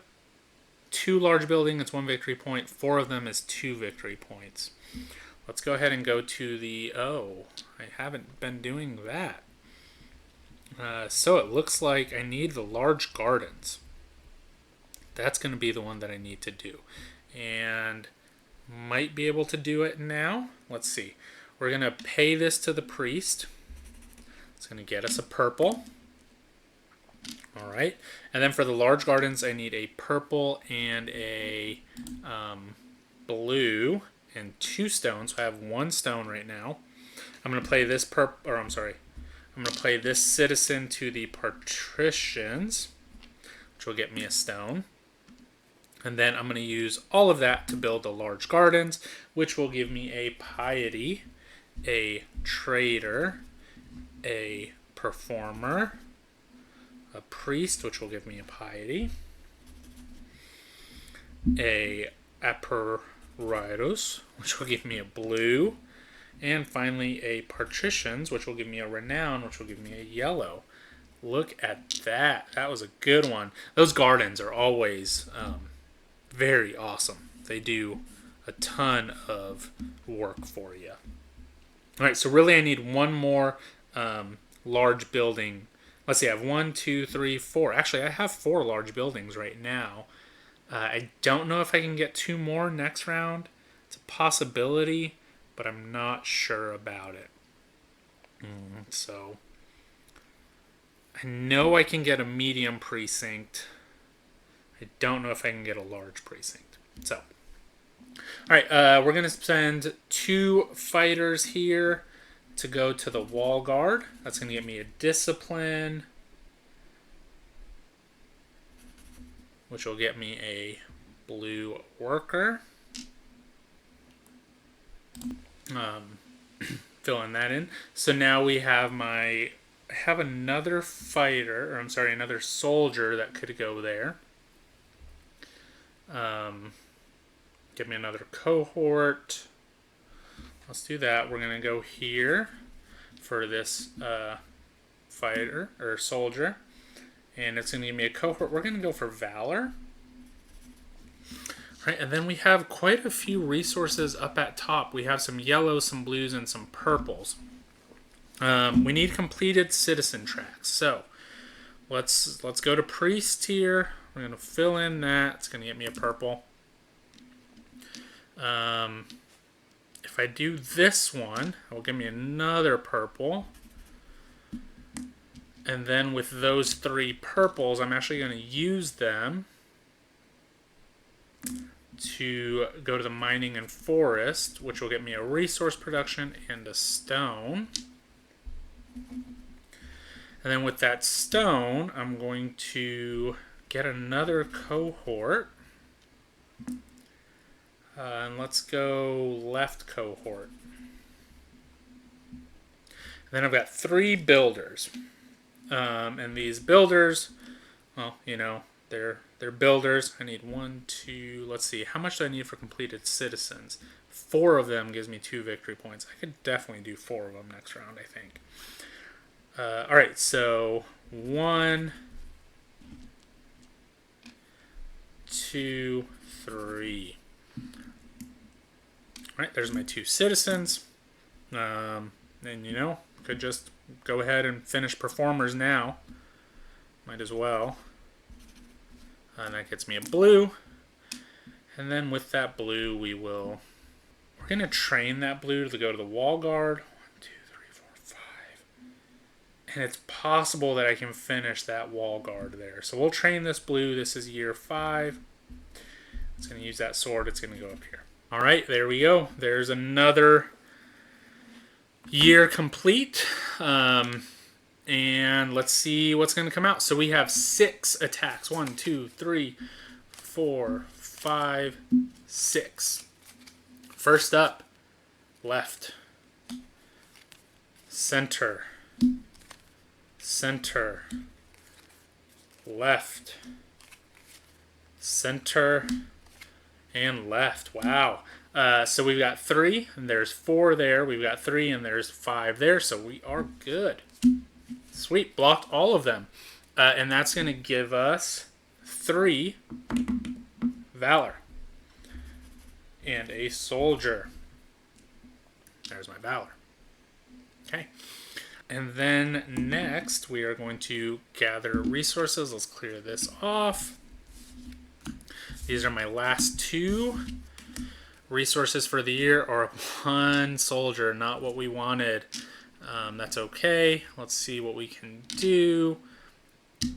2 large buildings, it's 1 victory point. 4 of them is 2 victory points. Let's go ahead and go to the, oh, I haven't been doing that. So it looks like I need the large gardens. That's going to be the one that I need to do. And might be able to do it now. Let's see. We're going to pay this to the priest. It's going to get us a purple. All right. And then for the large gardens, I need a purple and a blue and 2 stones. So I have 1 stone right now. I'm going to play this I'm going to play this citizen to the patricians, which will get me a stone. And then I'm going to use all of that to build the large gardens, which will give me a piety, a trader, a performer, a priest, which will give me a piety, a apparatus, which will give me a blue, and finally a patricians, which will give me a renown, which will give me a yellow. Look at that. That was a good one. Those gardens are always very awesome. They do a ton of work for you. All right, so really I need 1 more large building. Let's see, I have 1, 2, 3, 4. Actually, I have 4 large buildings right now. I don't know if I can get 2 more next round. It's a possibility, but I'm not sure about it. So I know I can get a medium precinct. I don't know if I can get a large precinct. So, all right, we're going to spend 2 fighters here to go to the wall guard. That's going to get me a discipline, which will get me a blue worker. Filling that in. So now we have I have another fighter, or I'm sorry, another soldier that could go there. Give me another cohort. Let's do that. We're going to go here for this fighter, or soldier. And it's going to give me a cohort. We're going to go for valor. Right, and then we have quite a few resources up at top. We have some yellows, some blues, and some purples. We need completed citizen tracks. So let's go to priest here. We're going to fill in that. It's going to get me a purple. If I do this one, it will give me another purple. And then with those 3 purples, I'm actually going to use them to go to the mining and forest, which will get me a resource production and a stone. And then with that stone, I'm going to get another cohort. And let's go left cohort. And then I've got 3 builders. And these builders, well, you know, they're builders. I need 1, 2, let's see. How much do I need for completed citizens? 4 of them gives me 2 victory points. I could definitely do 4 of them next round, I think. All right, so 1, 2, 3. Alright, there's my 2 citizens. And, you know, could just go ahead and finish performers now. Might as well. And that gets me a blue. And then with that blue, we're going to train that blue to go to the wall guard. 1, 2, 3, 4, 5. And it's possible that I can finish that wall guard there. So we'll train this blue. This is year 5. It's going to use that sword. It's going to go up here. All right, there we go. There's another year complete. And let's see what's going to come out. So we have 6 attacks. 1, 2, 3, 4, 5, 6. First up, left, center, center, left, center, and left. Wow. So we've got 3, and there's 4 there. We've got 3, and there's 5 there. So we are good. Sweet. Blocked all of them. And that's going to give us 3 valor. And a soldier. There's my valor. Okay. And then next, we are going to gather resources. Let's clear this off. These are my last 2 resources for the year, or 1 soldier. Not what we wanted. That's okay. Let's see what we can do.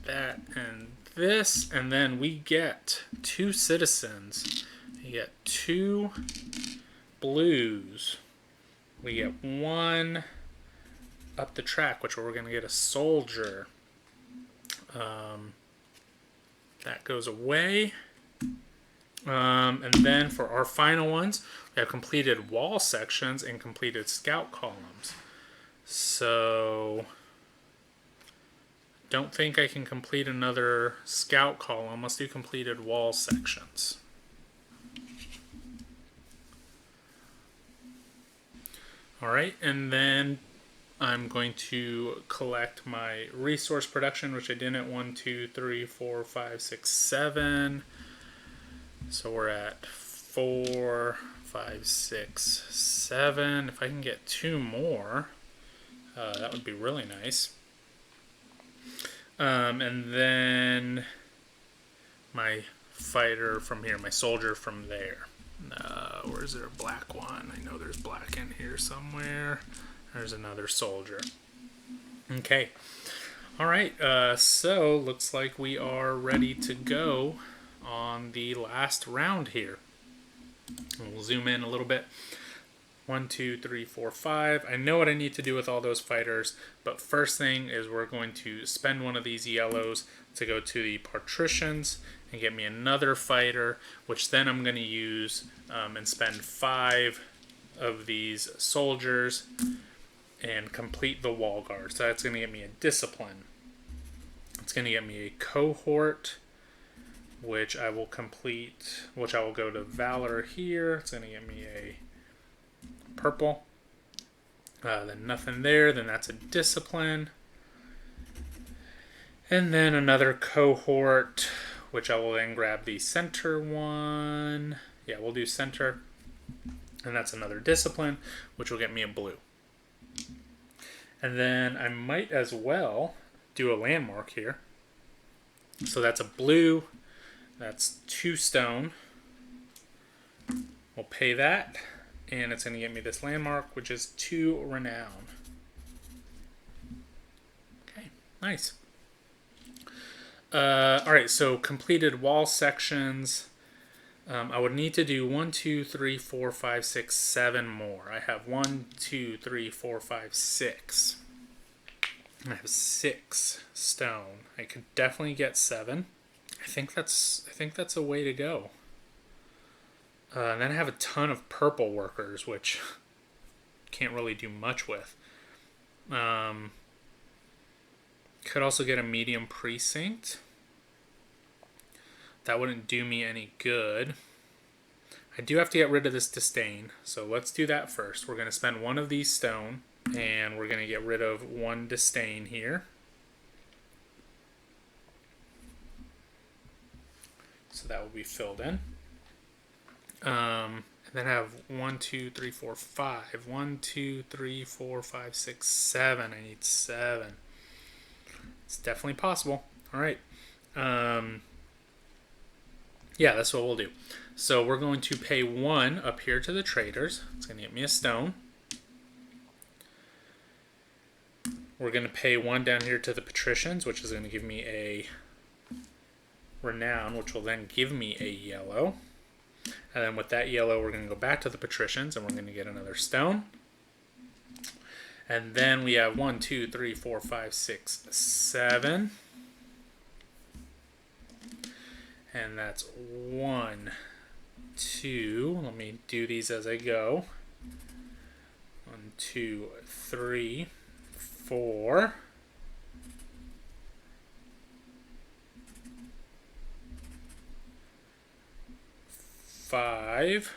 That and this. And then we get 2 citizens. We get 2 blues. We get 1 up the track, which we're going to get a soldier. That goes away. And then for our final ones, we have completed wall sections and completed scout columns. So, don't think I can complete another scout column. Let's do completed wall sections. Alright, and then I'm going to collect my resource production, which I didn't. 1, 2, 3, 4, 5, 6, 7. So we're at 4, 5, 6, 7. If I can get 2 more, that would be really nice. And then my fighter from here, my soldier from there. Where's there a black one? I know there's black in here somewhere. There's another soldier. Okay. All right. So looks like we are ready to go on the last round here. We'll zoom in a little bit. 1, 2, 3, 4, 5. I know what I need to do with all those fighters, but first thing is we're going to spend one of these yellows to go to the patricians and get me another fighter, which then I'm going to use and spend 5 of these soldiers and complete the wall guard. So that's going to get me a discipline. It's going to get me a cohort, which I will complete, which I will go to valor here. It's going to get me a purple. Then nothing there. Then that's a discipline. And then another cohort, which I will then grab the center one. Yeah, we'll do center. And that's another discipline, which will get me a blue. And then I might as well do a landmark here. So that's a blue. That's 2 stone. We'll pay that. And it's going to get me this landmark, which is 2 renown. Okay, nice. Alright, so completed wall sections. I would need to do 1, 2, 3, 4, 5, 6, 7 more. I have 1, 2, 3, 4, 5, 6. I have 6 stone. I could definitely get 7. I think that's a way to go. And then I have a ton of purple workers, which can't really do much with. Could also get a medium precinct. That wouldn't do me any good. I do have to get rid of this disdain, so let's do that first. We're going to spend 1 of these stone, and we're going to get rid of 1 disdain here. So that will be filled in. And then I have 1, 2, 3, 4, 5. 1, 2, 3, 4, 5, 6, 7. I need 7. It's definitely possible. All right. Yeah, that's what we'll do. So we're going to pay 1 up here to the traders. It's going to get me a stone. We're going to pay 1 down here to the patricians, which is going to give me a renown, which will then give me a yellow. And then with that yellow, we're going to go back to the patricians, and we're going to get another stone. And then we have 1, 2, 3, 4, 5, 6, 7. And that's 1, 2. Let me do these as I go. 1, 2, 3, 4. 5,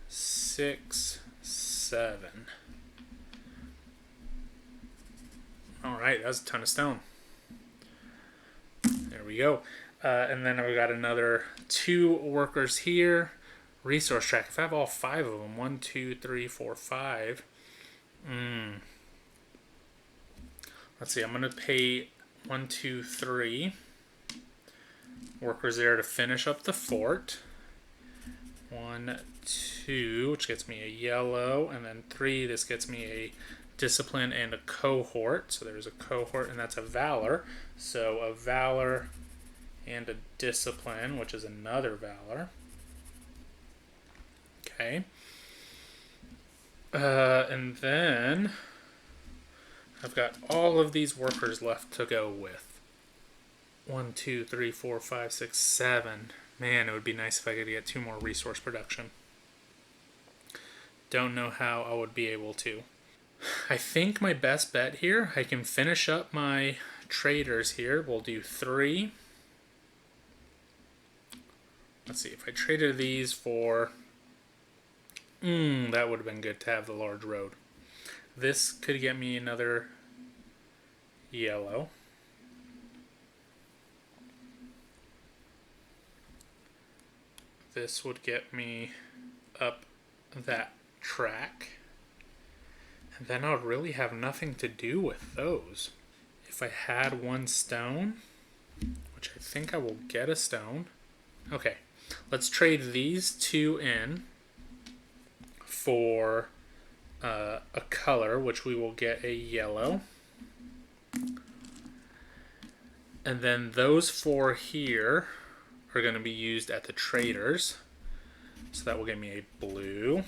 6, 7. All right, that's a ton of stone. There we go. And then I've got another 2 workers here. Resource track. If I have all 5 of them, 1, 2, 3, 4, 5. Let's see. I'm going to pay 1, 2, 3 workers there to finish up the fort. 1, 2, which gets me a yellow, and then 3. This gets me a discipline and a cohort. So there's a cohort, and that's a valor. So a valor and a discipline, which is another valor. Okay. And then I've got all of these workers left to go with. 1, 2, 3, 4, 5, 6, 7. Man, it would be nice if I could get 2 more resource production. Don't know how I would be able to. I think my best bet here, I can finish up my traders here. We'll do 3. Let's see, if I traded these for... that would have been good to have the large road. This could get me another yellow. This would get me up that track. And then I would really have nothing to do with those. If I had 1 stone, which I think I will get a stone. Okay, let's trade these 2 in for a color, which we will get a yellow. And then those 4 here are going to be used at the traders. So that will give me a blue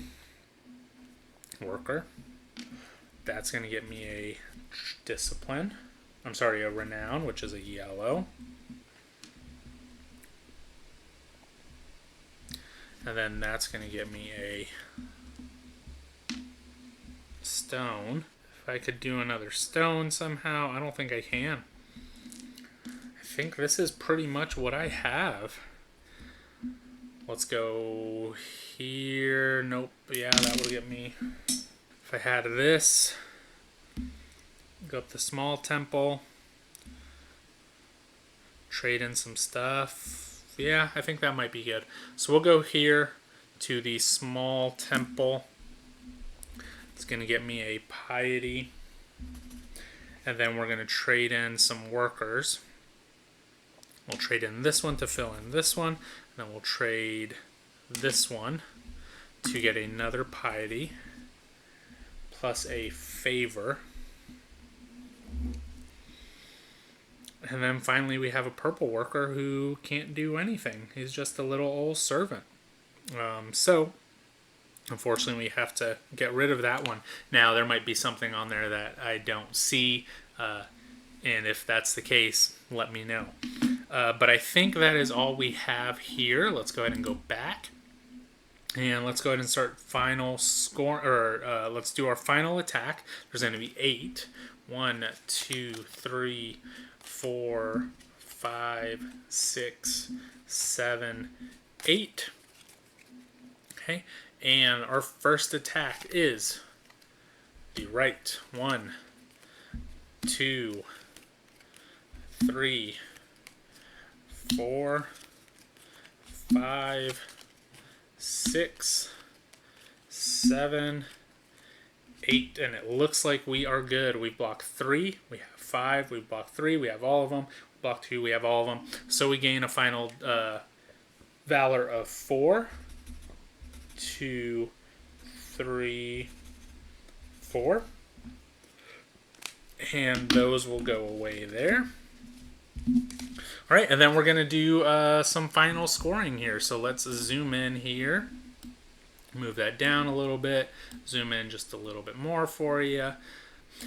worker. That's going to get me a discipline. I'm sorry, a renown, which is a yellow. And then that's going to get me a stone. If I could do another stone somehow, I don't think I can. I think this is pretty much what I have. Let's go here. Nope. Yeah, that will get me. If I had this, go up the small temple, trade in some stuff. Yeah, I think that might be good. So we'll go here to the small temple. It's going to get me a piety. And then we're going to trade in some workers. We'll trade in this one to fill in this one. And then we'll trade this one to get another piety plus a favor. And then finally we have a purple worker who can't do anything. He's just a little old servant. So unfortunately we have to get rid of that one. Now there might be something on there that I don't see. And if that's the case, let me know. But I think that is all we have here. Let's go ahead and go back. And let's go ahead and start final score, or let's do our final attack. There's going to be 8. 1, 2, 3, 4, 5, 6, 7, 8. Okay, and our first attack is the right. 1, 2, 3, 4, 5, 6, 7, 8, and it looks like we are good. We've blocked 3, we have 5, we've blocked 3, we have all of them. We blocked 2, we have all of them. So we gain a final valor of 4, 2, 3, 4. And those will go away there. All right, and then we're going to do some final scoring here. So let's zoom in here. Move that down a little bit. Zoom in just a little bit more for you.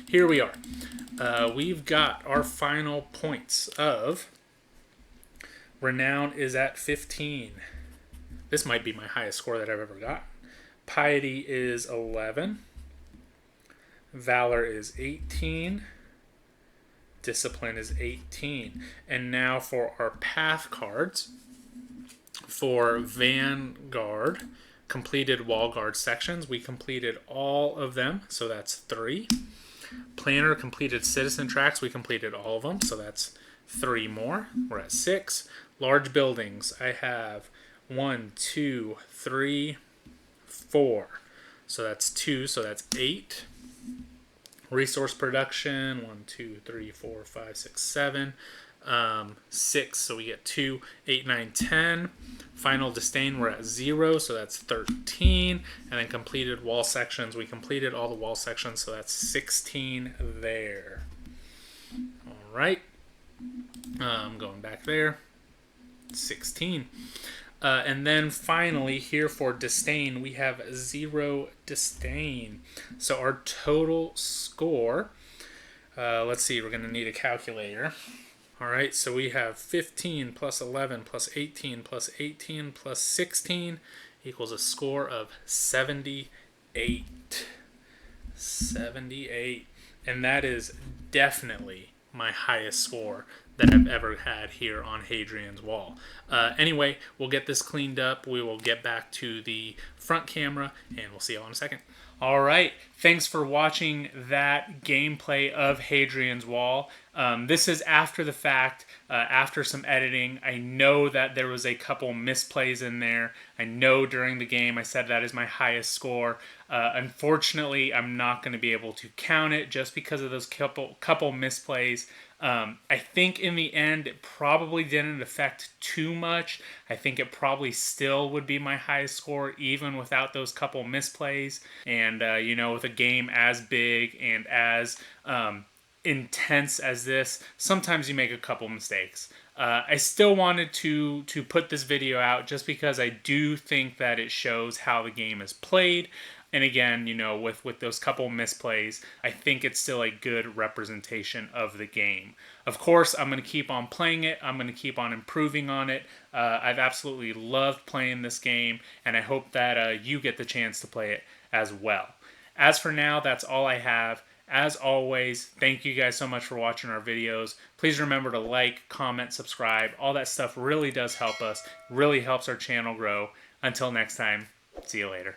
Here we are. We've got our final points of renown is at 15. This might be my highest score that I've ever gotten. Piety is 11. Valor is 18. Discipline is 18. And now for our path cards. For Vanguard, completed wall guard sections, we completed all of them, so that's 3. Planner, completed citizen tracks, we completed all of them, so that's 3 more. We're at 6. Large buildings, I have 1, 2, 3, 4. So that's 2, so that's 8. Resource production, 1, 2, 3, 4, 5, 6, 7. 6, so we get 2, 8, 9, 10. Final disdain, we're at 0, so that's 13. And then completed wall sections, we completed all the wall sections, so that's 16 there. All right. Going back there, 16. And then finally here for disdain, we have 0 disdain. So our total score, let's see, we're going to need a calculator. All right, so we have 15 plus 11 plus 18 plus 18 plus 16 equals a score of 78. 78. And that is definitely my highest score that I've ever had here on Hadrian's Wall. Anyway, we'll get this cleaned up. We will get back to the front camera, and we'll see you all in a second. All right, thanks for watching that gameplay of Hadrian's Wall. This is after the fact, after some editing. I know that there was a couple misplays in there. I know during the game I said that is my highest score. Unfortunately, I'm not going to be able to count it just because of those couple misplays. I think in the end it probably didn't affect too much. I think it probably still would be my highest score even without those couple misplays. And you know, with a game as big and as intense as this, sometimes you make a couple mistakes. I still wanted to put this video out just because I do think that it shows how the game is played. And again, you know, with those couple misplays, I think it's still a good representation of the game. Of course, I'm going to keep on playing it. I'm going to keep on improving on it. I've absolutely loved playing this game, and I hope that you get the chance to play it as well. As for now, that's all I have. As always, thank you guys so much for watching our videos. Please remember to like, comment, subscribe. All that stuff really does help us, really helps our channel grow. Until next time, see you later.